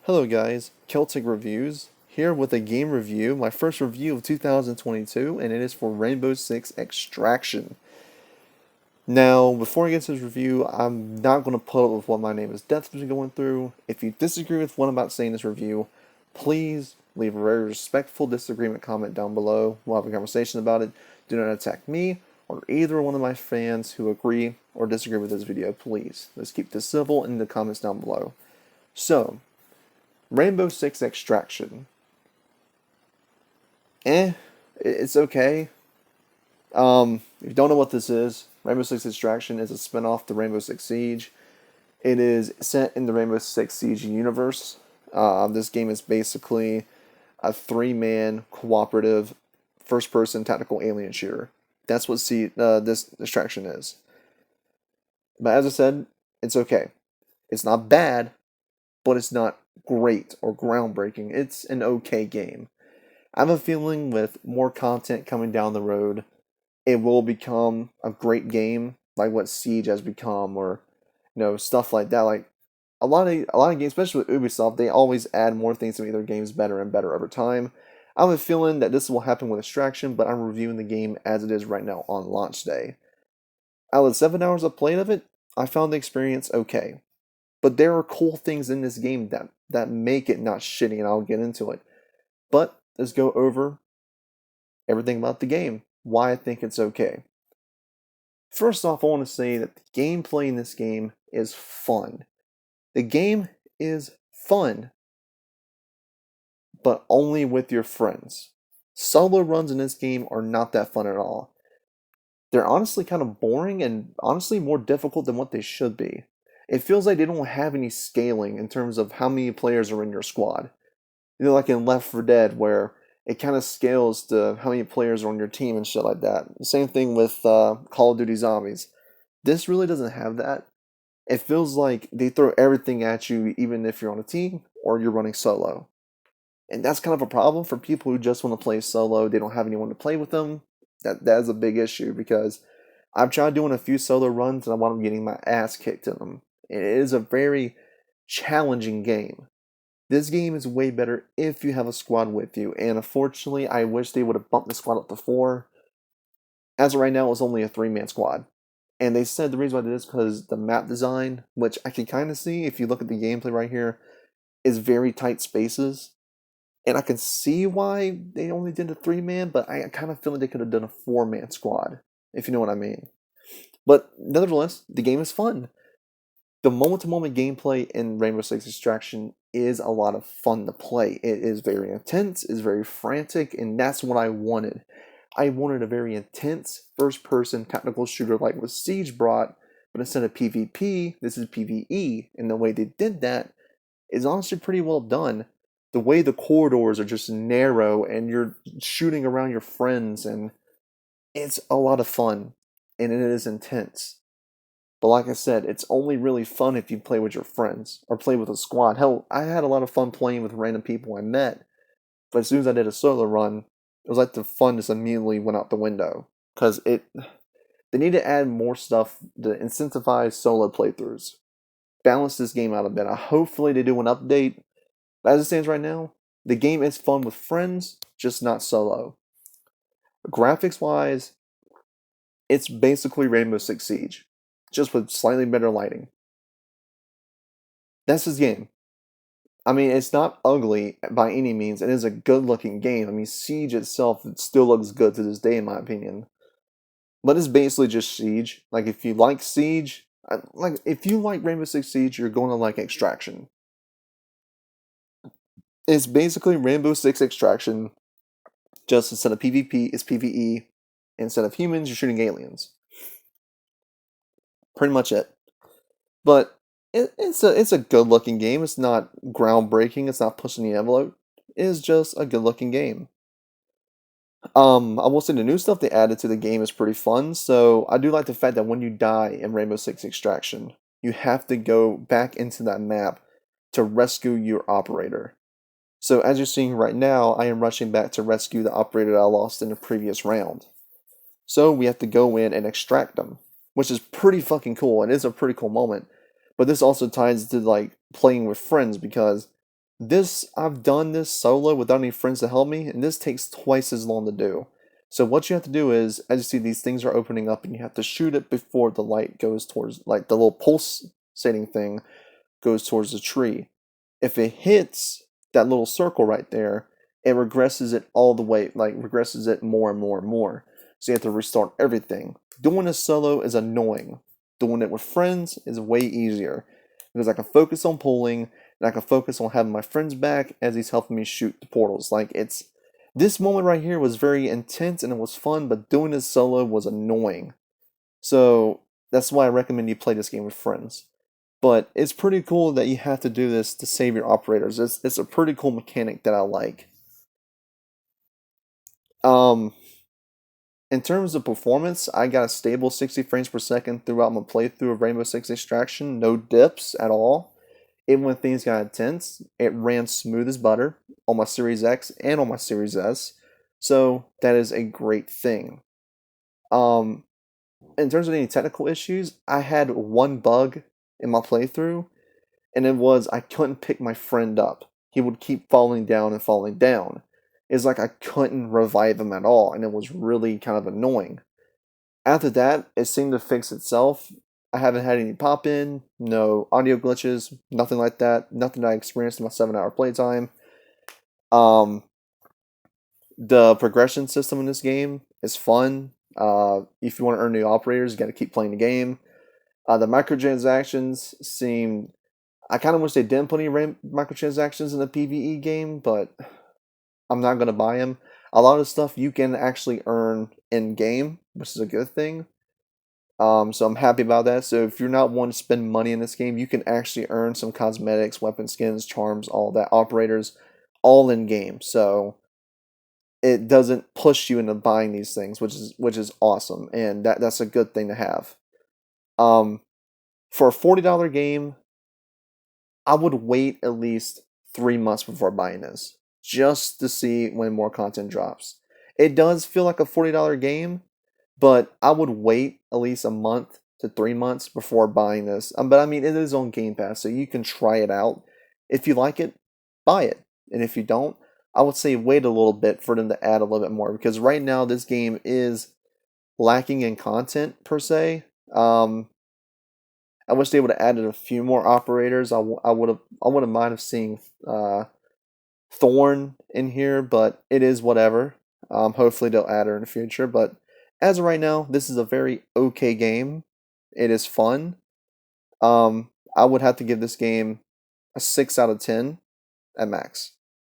Hello guys, Celtic Reviews here with a game review, my first review of 2022, and it is for Rainbow Six Extraction. Now, before I get to this review, I'm not going to put up with what my name is Death has been going through. If you disagree with what I'm about to say in this review, please leave a very respectful disagreement comment down below. We'll have a conversation about it. Do not attack me or either one of my fans who agree or disagree with this video, please. Let's keep this civil in the comments down below. So, Rainbow Six Extraction. It's okay. If you don't know what this is, Rainbow Six Extraction is a spin-off to Rainbow Six Siege. It is set in the Rainbow Six Siege universe. This game is basically a three-man cooperative first-person tactical alien shooter. That's what this Extraction is. But as I said, it's okay. It's not bad, but it's not great or groundbreaking. It's an okay game. I have a feeling with more content coming down the road, it will become a great game, like what Siege has become, or stuff like that. Like a lot of games, especially with Ubisoft, they always add more things to make their games better and better over time. I have a feeling that this will happen with Extraction, but I'm reviewing the game as it is right now on launch day. Out of the 7 hours I played of it, I found the experience okay. But there are cool things in this game that make it not shitty, and I'll get into it. But let's go over everything about the game, why I think it's okay. First off, I want to say that the gameplay in this game is fun. The game is fun, but only with your friends. Solo runs in this game are not that fun at all. They're honestly kind of boring and honestly more difficult than what they should be. It feels like they don't have any scaling in terms of how many players are in your squad. Like in Left 4 Dead, where it kind of scales to how many players are on your team and shit like that. Same thing with Call of Duty Zombies. This really doesn't have that. It feels like they throw everything at you, even if you're on a team or you're running solo. And that's kind of a problem for people who just want to play solo. They don't have anyone to play with them. That is a big issue because I've tried doing a few solo runs and I wound up getting my ass kicked in them. It is a very challenging game. This game is way better if you have a squad with you, and unfortunately, I wish they would have bumped the squad up to 4. As of right now, it was only a 3-man squad. And they said the reason why they did this is because the map design, which I can kind of see if you look at the gameplay right here, is very tight spaces. And I can see why they only did a 3-man, but I kind of feel like they could have done a 4-man squad, if you know what I mean. But nevertheless, the game is fun. The moment-to-moment gameplay in Rainbow Six Extraction is a lot of fun to play. It is very intense, it's very frantic, and that's what I wanted. I wanted a very intense first-person tactical shooter like what Siege brought, but instead of PvP, this is PvE, and the way they did that is honestly pretty well done. The way the corridors are just narrow, and you're shooting around your friends, and it's a lot of fun, and it is intense. But like I said, it's only really fun if you play with your friends or play with a squad. Hell, I had a lot of fun playing with random people I met, but as soon as I did a solo run, it was like the fun just immediately went out the window. Because they need to add more stuff to incentivize solo playthroughs. Balance this game out a bit. Hopefully they do an update. But as it stands right now, the game is fun with friends, just not solo. Graphics wise, it's basically Rainbow Six Siege, just with slightly better lighting. That's his game. I mean, it's not ugly by any means. It is a good-looking game. I mean, Siege itself it still looks good to this day, in my opinion. But it's basically just Siege. Like, if you like Siege, if you like Rainbow Six Siege, you're going to like Extraction. It's basically Rainbow Six Extraction, just instead of PvP, it's PvE. Instead of humans, you're shooting aliens. Pretty much it. But it's a good looking game. It's not groundbreaking. It's not pushing the envelope. It is just a good looking game. I will say the new stuff they added to the game is pretty fun. So I do like the fact that when you die in Rainbow Six Extraction, you have to go back into that map to rescue your operator. So as you're seeing right now, I am rushing back to rescue the operator that I lost in the previous round. So we have to go in and extract them, which is pretty fucking cool. It is a pretty cool moment. But this also ties to like playing with friends because I've done this solo without any friends to help me, and this takes twice as long to do. So what you have to do is, as you see, these things are opening up, and you have to shoot it before the light goes towards, like the little pulsating thing goes towards the tree. If it hits that little circle right there, it regresses it all the way, like regresses it more and more and more. So you have to restart everything. Doing this solo is annoying. Doing it with friends is way easier because I can focus on pulling and I can focus on having my friends back as he's helping me shoot the portals. Like it's this moment right here was very intense and it was fun, but doing this solo was annoying. So that's why I recommend you play this game with friends. But it's pretty cool that you have to do this to save your operators. It's a pretty cool mechanic that I like. Um, in terms of performance, I got a stable 60 frames per second throughout my playthrough of Rainbow Six Extraction. No dips at all. Even when things got intense, it ran smooth as butter on my Series X and on my Series S. So that is a great thing. Um, in terms of any technical issues, I had one bug in my playthrough, and it was I couldn't pick my friend up. He would keep falling down and falling down. It's like I couldn't revive him at all, and it was really kind of annoying. After that, it seemed to fix itself. I haven't had any pop in, no audio glitches, nothing like that, nothing I experienced in my 7 hour playtime. Um, the progression system in this game is fun. If you want to earn new operators, you got to keep playing the game. The microtransactions seem. I kind of wish they didn't put any microtransactions in the PvE game, but I'm not gonna buy them. A lot of stuff you can actually earn in game, which is a good thing. So I'm happy about that. So if you're not wanting to spend money in this game, you can actually earn some cosmetics, weapon skins, charms, all that, operators, all in game. So it doesn't push you into buying these things, which is awesome, and that's a good thing to have. Um, for a $40 game, I would wait at least 3 months before buying this, just to see when more content drops. It does feel like a $40 game, but I would wait at least a month to 3 months before buying this. But I mean, it is on Game Pass, so you can try it out. If you like it, buy it. And if you don't, I would say wait a little bit for them to add a little bit more because right now this game is lacking in content per se. I wish they would have added a few more operators. I would have mind of seeing Thorn in here, but it is whatever. Hopefully they'll add her in the future. But as of right now, this is a very okay game. It is fun. I would have to give this game a 6 out of 10 at max.